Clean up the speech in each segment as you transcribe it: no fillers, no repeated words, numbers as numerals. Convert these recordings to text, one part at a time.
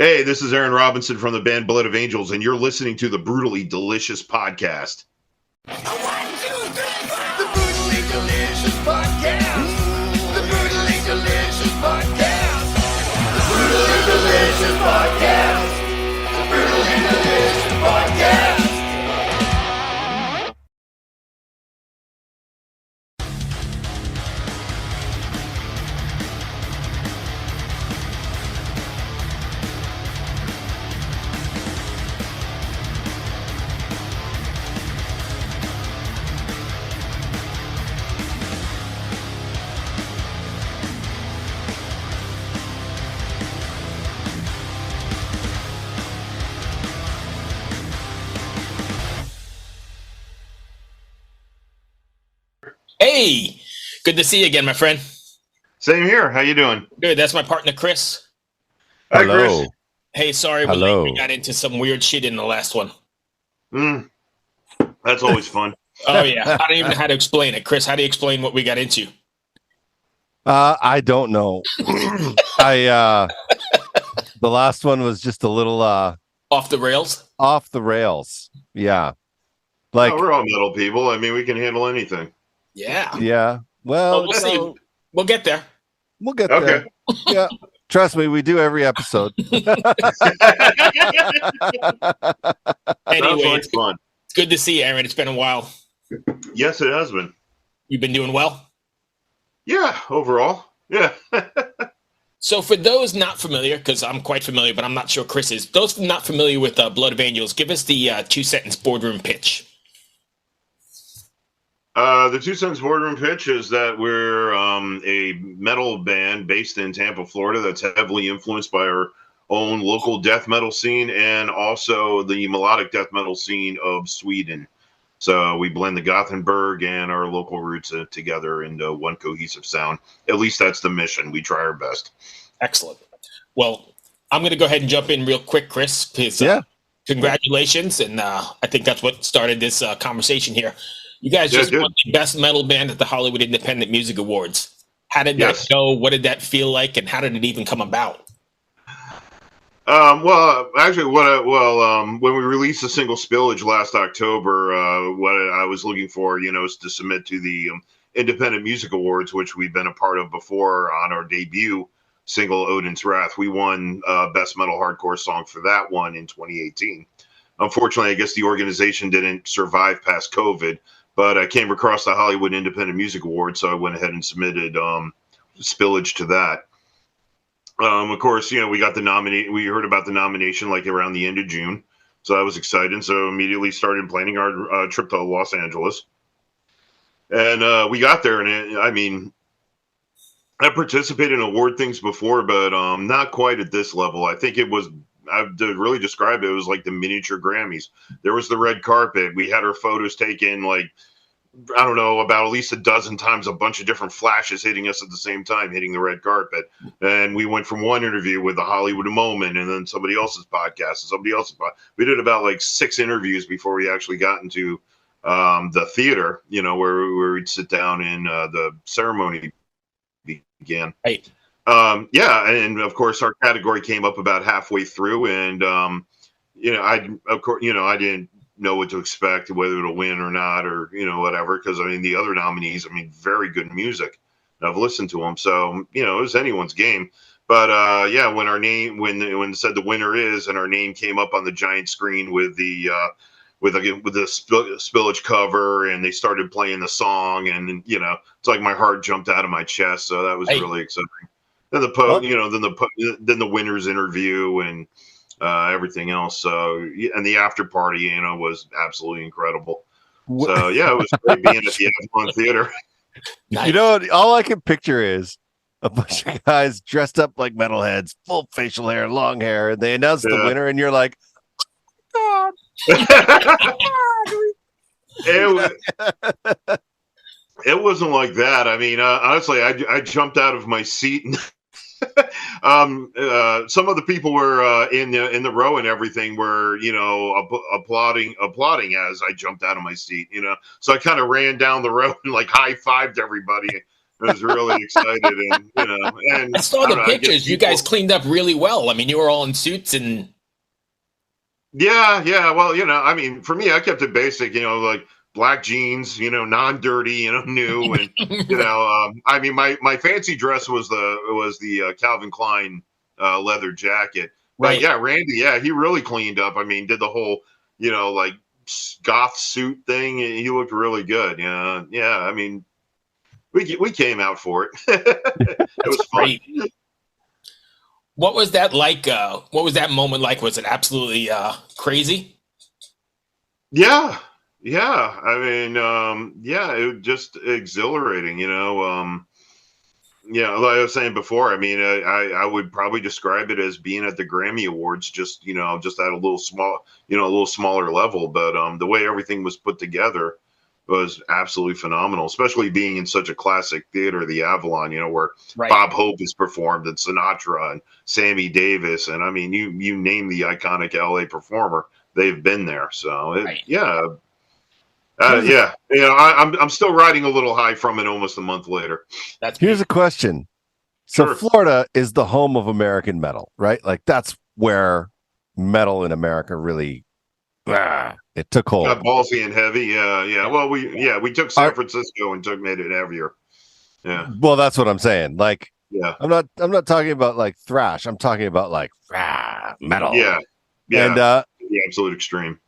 Hey, this is Aaron Robinson from the band Blood of Angels, and you're listening to the Brutally Delicious Podcast. One, two, three, four. The Brutally Delicious Podcast. The Brutally Delicious Podcast. The Brutally Delicious Podcast. The Brutally Delicious Podcast. Hey, good to see you again, my friend. Same here. How you doing? Good. That's my partner, Chris. Hi, Hello. Chris. Hey, sorry, Hello. we got into some weird shit in the last one. That's always fun. Oh yeah, I don't even know how to explain it, Chris. How do you explain what we got into? I don't know. The last one was just a little Off the rails. off the rails. Yeah. Like, We're all metal people. I mean, we can handle anything. Yeah. yeah. Well, We'll see. We'll get there. we'll get Okay. there. Yeah. Trust me, we do every episode. Anyway, Sounds like fun. it's good to see you, Aaron. It's been a while. Yes, it has been. You've been doing well. Yeah, overall. Yeah. So, for those not familiar, because I'm quite familiar, but I'm not sure Chris is. Those not familiar with Blood of Angels, give us the two-sentence boardroom pitch. The Two Sons Boardroom pitch is that we're a metal band based in Tampa, Florida, that's heavily influenced by our own local death metal scene and also the melodic death metal scene of Sweden. So we blend the Gothenburg and our local roots together into one cohesive sound. At least that's the mission. We try our best. Excellent. Well, I'm going to go ahead and jump in real quick, Chris. Because, Yeah. congratulations, and I think that's what started this conversation here. You guys Yeah, just good. won the best metal band at the Hollywood Independent Music Awards. How did Yes. that go? What did that feel like? And how did it even come about? Well, actually, when we released the single "Spillage" last October, what I was looking for, is to submit to the Independent Music Awards, which we've been a part of before on our debut single "Odin's Wrath." We won Best Metal Hardcore Song for that one in 2018. Unfortunately, I guess the organization didn't survive past COVID, but I came across the Hollywood Independent Music Awards, so I went ahead and submitted "Spillage" to that. Of course, we got we heard about the nomination like around the end of June. So I was excited. So immediately started planning our trip to Los Angeles. And we got there. And I participated in award things before, but not quite at this level. I think to really describe it, it was like the miniature Grammys. There was the red carpet. We had our photos taken I don't know, about at least a dozen times, a bunch of different flashes hitting us at the same time, hitting the red carpet. And we went from one interview with the Hollywood Moment and then somebody else's podcast and somebody else's podcast. We did about 6 interviews before we actually got into the theater, where we'd sit down and the ceremony began. Right. Yeah. And of course, our category came up about halfway through. And, I didn't know what to expect, whether it'll win or not, or whatever, because the other nominees, very good music. I've listened to them, so it was anyone's game. But when our name, when it said the winner is, and our name came up on the giant screen with the Spillage cover, and they started playing the song, and it's like my heart jumped out of my chest. So that was really exciting. Then then the winner's interview and everything else. So, and the after party, was absolutely incredible. So yeah, it was great being at the Avalon Theater. Nice. All I can picture is a bunch of guys dressed up like metalheads, full facial hair, long hair, and they announce the winner, and you're like, oh, It wasn't like that. Honestly, I jumped out of my seat. Some of the people were in the row and everything were applauding as I jumped out of my seat. So I kind of ran down the road and high-fived everybody. was really excited, and and I saw I don't the know, I guess pictures. You guys people, cleaned up really well. I mean, you were all in suits and yeah. Well, I mean, for me, I kept it basic. Like black jeans, non-dirty, new, and I mean, my fancy dress was the Calvin Klein leather jacket. But right. yeah, Randy, yeah, he really cleaned up. I mean, did the whole, like goth suit thing. He looked really good. Yeah, yeah. I mean, we came out for it. It was fun. Great. What was that like? What was that moment like? Was it absolutely crazy? Yeah, yeah. I mean, yeah, it was just exhilarating. Yeah, like I was saying before, I mean, I would probably describe it as being at the Grammy Awards, just at a little a little smaller level. But the way everything was put together was absolutely phenomenal, especially being in such a classic theater, the Avalon, where Right. Bob Hope has performed, and Sinatra and Sammy Davis, and I mean, you name the iconic LA performer, they've been there. So Right. yeah, yeah, I'm still riding a little high from it almost a month later. That's Here's a question. So Sure. Florida is the home of American metal, right? Like that's where metal in America really it took hold. Got ballsy and heavy. Yeah, yeah. Well, we took San Francisco and made it heavier. Yeah, Well, that's what I'm saying. Like yeah, I'm not talking about like thrash. I'm talking about like metal. yeah, yeah. And The absolute extreme.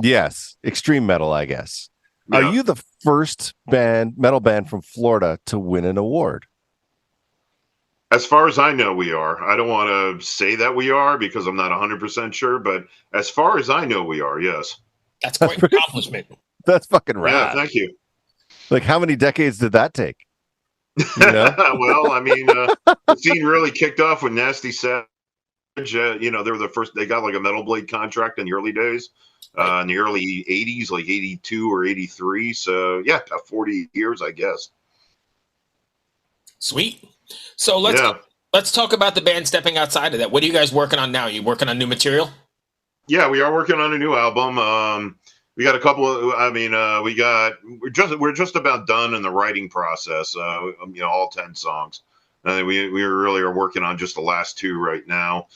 yes, extreme metal, I guess. Yeah. Are you the first metal band from Florida to win an award? As far as I know, we are. I don't want to say that we are because I'm not 100% sure, but as far as I know, we are. Yes. That's quite an accomplishment. That's fucking Yeah. rad. Thank you. Like how many decades did that take? Well, I mean, the scene really kicked off with Nasty Savage. They were the first. They got like a Metal Blade contract in the early days, in the early '80s, like '82 or '83. So yeah, about 40 years, I guess. Sweet. So let's talk about the band stepping outside of that. What are you guys working on now? You working on new material? Yeah, we are working on a new album. We got a couple of. I mean, we're just about done in the writing process. All 10 songs. We really are working on just the last 2 right now.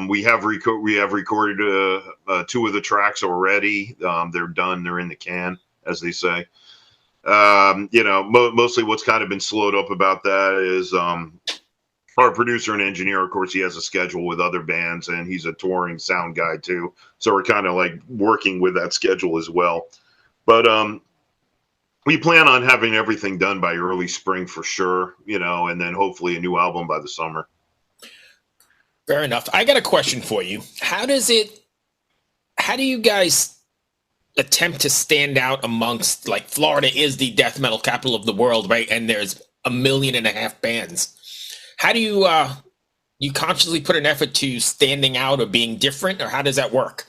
We have recorded 2 of the tracks already. They're done. They're in the can, as they say. Mostly what's kind of been slowed up about that is our producer and engineer. Of course, he has a schedule with other bands, and he's a touring sound guy too. So we're kind of like working with that schedule as well. But we plan on having everything done by early spring for sure, and then hopefully a new album by the summer. Fair enough. I got a question for you. How do you guys attempt to stand out amongst, like, Florida is the death metal capital of the world, right? And there's 1.5 million bands. How do you consciously put an effort to standing out or being different, or how does that work?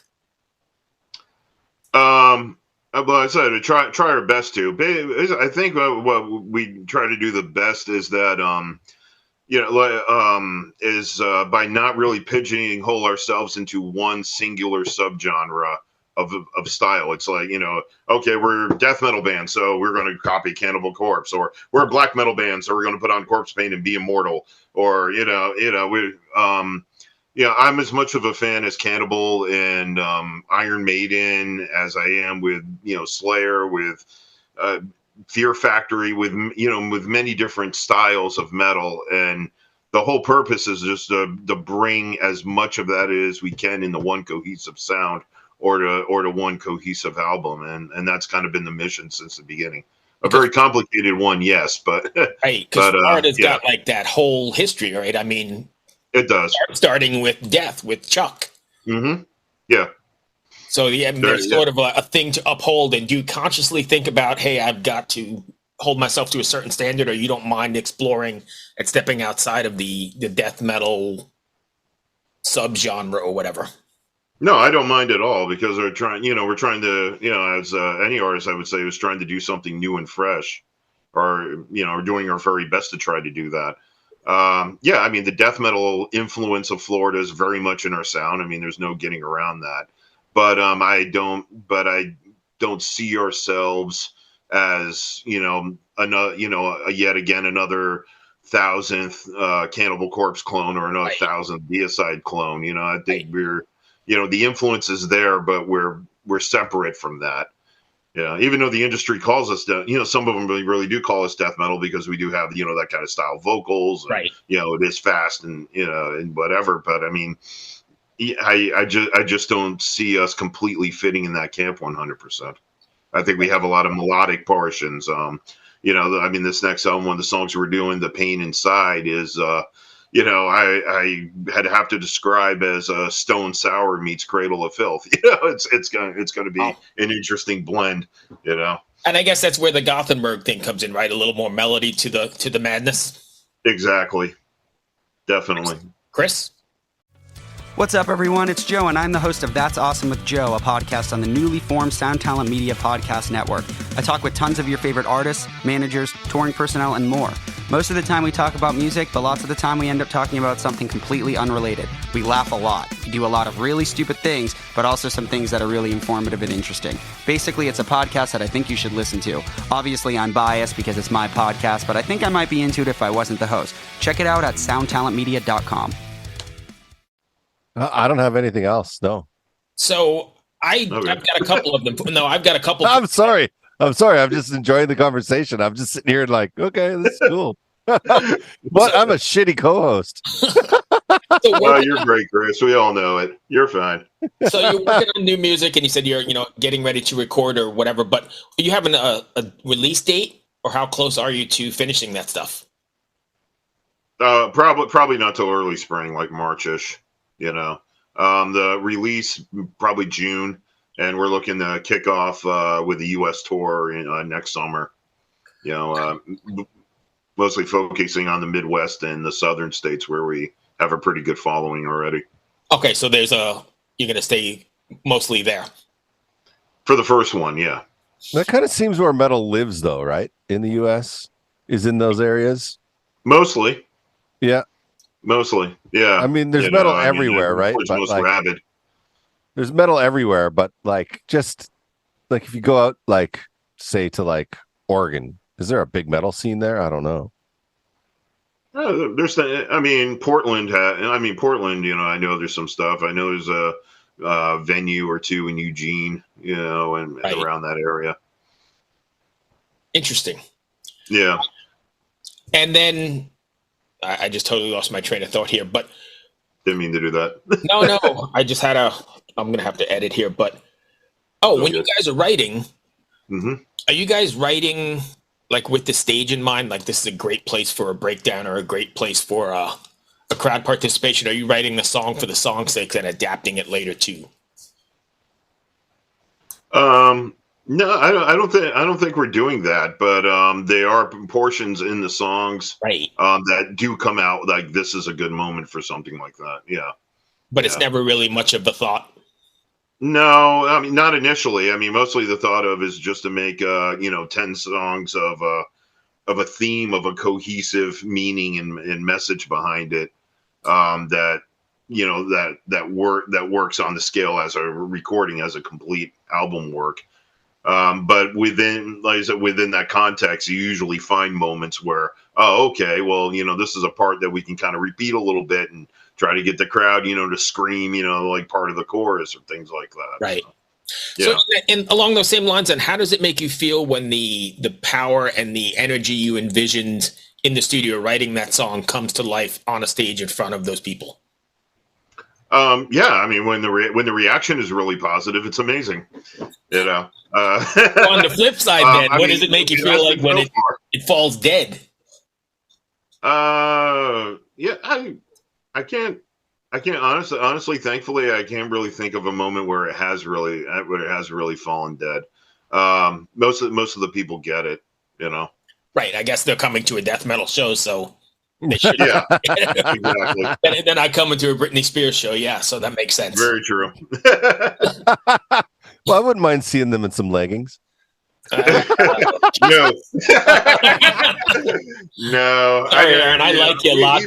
Well, I said to try our best to. I think what we try to do the best is that by not really pigeonhole ourselves into one singular subgenre of style. It's like, okay, we're a death metal band, so we're going to copy Cannibal Corpse, or we're a black metal band, so we're going to put on Corpse Paint and be immortal, or I'm as much of a fan as Cannibal and Iron Maiden as I am with Slayer, with Fear Factory, with many different styles of metal, and the whole purpose is just to bring as much of that as we can in the one cohesive sound, or to one cohesive album, and that's kind of been the mission since the beginning. A very complicated one, yes, but right, because Florida's got like that whole history, right? I mean, it does, starting with Death with Chuck. Mm-hmm. Yeah. So there's sort of a thing to uphold, and do you consciously think about, hey, I've got to hold myself to a certain standard, or you don't mind exploring and stepping outside of the death metal subgenre or whatever? No, I don't mind at all, because we're trying to, as any artist, I would say, is trying to do something new and fresh, or, doing our very best to try to do that. I mean, the death metal influence of Florida is very much in our sound. I mean, there's no getting around that. But I don't see ourselves as another yet again another 1,000th Cannibal Corpse clone or another 1,000th Deicide clone. I think we're the influence is there, but we're separate from that. Yeah, even though the industry calls us, some of them really do call us death metal because we do have, that kind of style vocals. And, right. It is fast and, and whatever. But I mean, I just don't see us completely fitting in that camp 100%. I think we have a lot of melodic portions. This next album, one of the songs we're doing, The Pain Inside, is, I have to describe as a Stone Sour meets Cradle of Filth. It's going to be an interesting blend. And I guess that's where the Gothenburg thing comes in, right? A little more melody to the madness. Exactly, definitely. Chris. What's up, everyone? It's Joe, and I'm the host of That's Awesome with Joe, a podcast on the newly formed Sound Talent Media Podcast Network. I talk with tons of your favorite artists, managers, touring personnel, and more. Most of the time we talk about music, but lots of the time we end up talking about something completely unrelated. We laugh a lot. We do a lot of really stupid things, but also some things that are really informative and interesting. Basically, it's a podcast that I think you should listen to. Obviously, I'm biased because it's my podcast, but I think I might be into it if I wasn't the host. Check it out at soundtalentmedia.com. I don't have anything else. No. So I've got a couple of them. No, I've got a couple. I'm sorry. I'm just enjoying the conversation. I'm just sitting here like, okay, this is cool. But I'm a shitty co-host. You're great, Chris. We all know it. You're fine. So you're working on new music, and you said you're, getting ready to record or whatever. But are you having a release date, or how close are you to finishing that stuff? Probably not till early spring, like March-ish. The release probably June, and we're looking to kick off with the U.S. tour next summer. Mostly focusing on the Midwest and the southern states where we have a pretty good following already. Okay, so you're going to stay mostly there for the first one. Yeah, that kind of seems where metal lives, though, right? In the U.S., is in those areas mostly. Yeah. Mostly, yeah. I mean, there's metal everywhere, right? But most rabid. There's metal everywhere, but just if you go out, say to Oregon, is there a big metal scene there? I don't know. There's, Portland. Portland. I know there's some stuff. I know there's a venue or two in Eugene, and right. Around that area. Interesting. Yeah. And then. I just totally lost my train of thought here, but didn't mean to do that. No. I just I'm going to have to edit here, but when you guys are writing, Are you guys writing with the stage in mind? Like this is a great place for a breakdown or a great place for a crowd participation? Are you writing the song for the song's sake and adapting it later too? No, I don't think we're doing that, but there are portions in the songs, right, that do come out like this is a good moment for something like that. Yeah, but it's never really much of a thought. No, not initially. Mostly the thought of is just to make 10 songs of a theme, of a cohesive meaning and message behind it, that works on the scale as a recording, as a complete album work. But within, like I said, within that context, you usually find moments where, this is a part that we can kind of repeat a little bit and try to get the crowd, to scream, like part of the chorus or things like that. Right. So, and along those same lines, and how does it make you feel when the power and the energy you envisioned in the studio writing that song comes to life on a stage in front of those people? When the reaction is really positive, it's amazing. On the flip side, then, what does it make you feel like when it falls dead? I can't honestly, thankfully, I can't really think of a moment where it has really fallen dead. Most of the people get it, Right. I guess they're coming to a death metal show, so they should. Yeah, exactly. And then I come into a Britney Spears show. Yeah, so that makes sense. Very true. Well, I wouldn't mind seeing them in some leggings. No. No. Aaron, I like you a lot.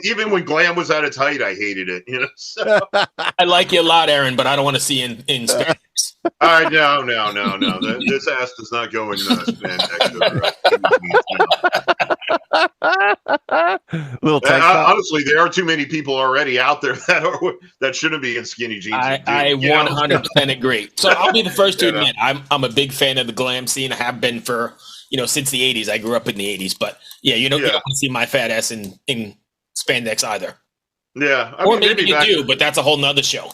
Even when glam was at its height, I hated it. So. I like you a lot, Aaron, but I don't want to see you in spandex. No. This ass does not go in spandex. Little tank top. Honestly, there are too many people already out there that shouldn't be in skinny jeans. I 100% agree. So I'll be the first to admit I'm a big fan of the glam scene. I have been for since the 80s. I grew up in the 80s, but you don't want to see my fat ass in spandex either. Yeah, or maybe you do, but that's a whole nother show.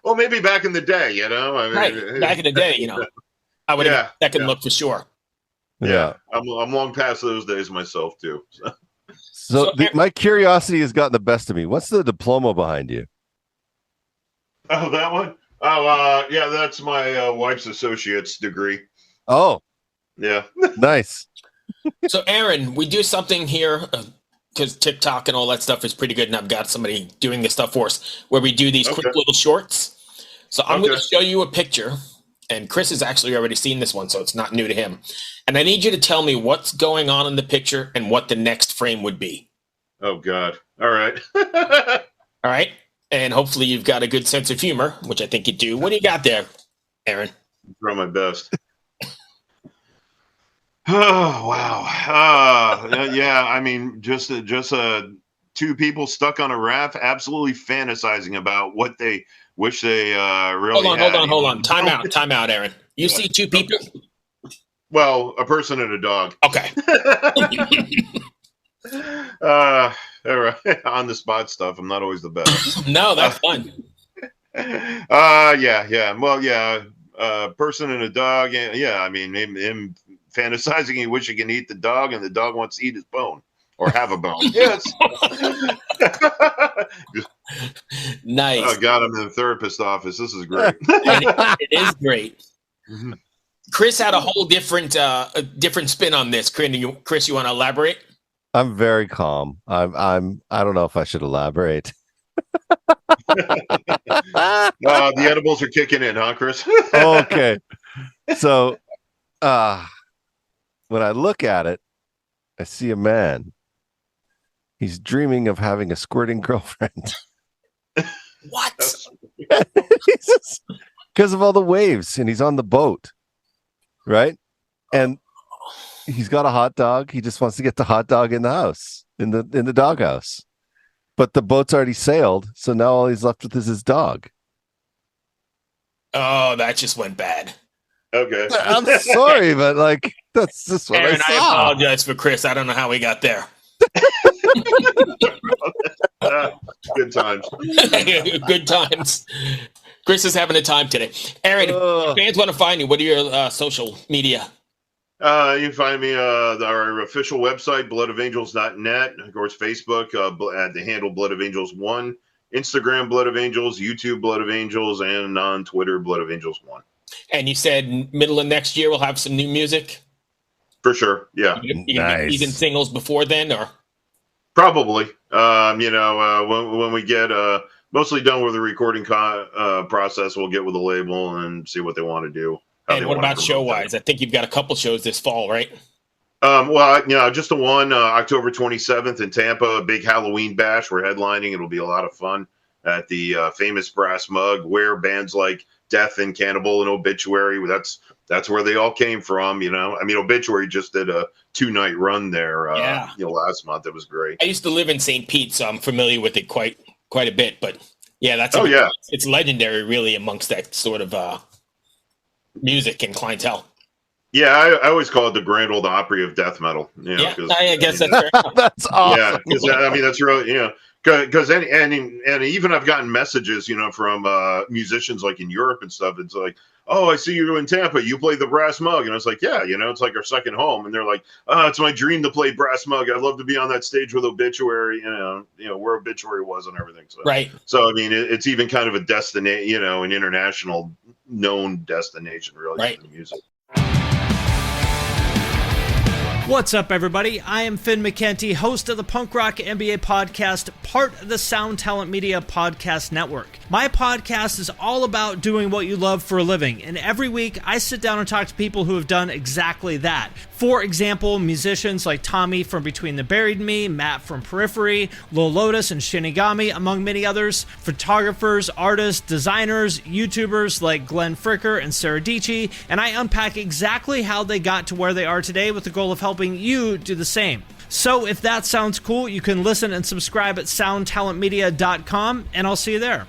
Well, maybe back in the day, right? Back in the day, I would have that can look for sure. Yeah, I'm long past those days myself too. So my curiosity has gotten the best of me. What's the diploma behind you? Oh, that one. Oh, yeah, that's my wife's associate's degree. Oh, yeah, nice. So, Aaron, we do something here because TikTok and all that stuff is pretty good, and I've got somebody doing this stuff for us where we do these quick little shorts. So I'm going to show you a picture, and Chris has actually already seen this one, so it's not new to him. And I need you to tell me what's going on in the picture and what the next frame would be. Oh, God. All right. All right. And hopefully you've got a good sense of humor, which I think you do. What do you got there, Aaron? I'll try my best. Oh, wow. Yeah, I mean, just two people stuck on a raft absolutely fantasizing about what they wish they really had. Hold on. Time out, Aaron. You see two people? Well, a person and a dog. Okay. All right. On the spot stuff. I'm not always the best. No, that's fun. Yeah. Well, yeah. Person and a dog. Yeah. I mean, him fantasizing he wish he can eat the dog, and the dog wants to eat his bone or have a bone. Yes. Nice. Oh God, I'm in the therapist office. This is great. It is great. Chris had a whole different spin on this. Chris, you want to elaborate? I'm very calm. I don't know if I should elaborate. The edibles are kicking in, huh, Chris? Okay. So, when I look at it, I see a man. He's dreaming of having a squirting girlfriend. What? Because of all the waves, and he's on the boat, right? And he's got a hot dog. He just wants to get the hot dog in the house, in the doghouse. But the boat's already sailed, so now all he's left with is his dog. Oh, that just went bad. Okay. I'm sorry, but that's just what Aaron, I I saw. apologize for Chris. I don't know how we got there. Good times. Good times. Chris is having a time today. Aaron, if fans want to find you, what are your social media? You can find me our official website, bloodofangels.net. Of course, Facebook at the handle Blood of Angels 1, Instagram Blood of Angels, YouTube Blood of Angels, and on Twitter Blood of Angels 1. And you said middle of next year we'll have some new music? For sure, yeah. You can be using singles before then, or? Probably. When we get mostly done with the recording process, we'll get with the label and see what they want to do. And what about show-wise? I think you've got a couple shows this fall, right? Just the one, October 27th in Tampa, a big Halloween bash. We're headlining. It'll be a lot of fun at the famous Brass Mug, where bands like Death and Cannibal and Obituary, that's where they all came from, I mean, Obituary just did a 2-night run there, last month. It was great. I used to live in St. Pete, so I'm familiar with it quite a bit, but yeah, it's legendary really amongst that sort of music and clientele. Yeah, I always call it the Grand Ole Opry of death metal. I guess that's fair. That's awesome. Yeah, because I mean that's really because and even I've gotten messages from musicians like in Europe and stuff. It's like, oh, I see you in Tampa. You play the Brass Mug, and I was like, yeah, it's like our second home. And they're like, oh, it's my dream to play Brass Mug. I'd love to be on that stage with Obituary. Where Obituary was and everything. So, right. So I mean, it's even kind of a destination, an international known destination, really, right. for the music. What's up, everybody? I am Finn McKenty, host of the Punk Rock MBA podcast, part of the Sound Talent Media Podcast Network. My podcast is all about doing what you love for a living, and every week I sit down and talk to people who have done exactly that. For example, musicians like Tommy from Between the Buried and Me, Matt from Periphery, Lil Lotus and Shinigami, among many others, photographers, artists, designers, YouTubers like Glenn Fricker and Sarah Dici, and I unpack exactly how they got to where they are today with the goal of helping you do the same. So if that sounds cool, you can listen and subscribe at soundtalentmedia.com, and I'll see you there.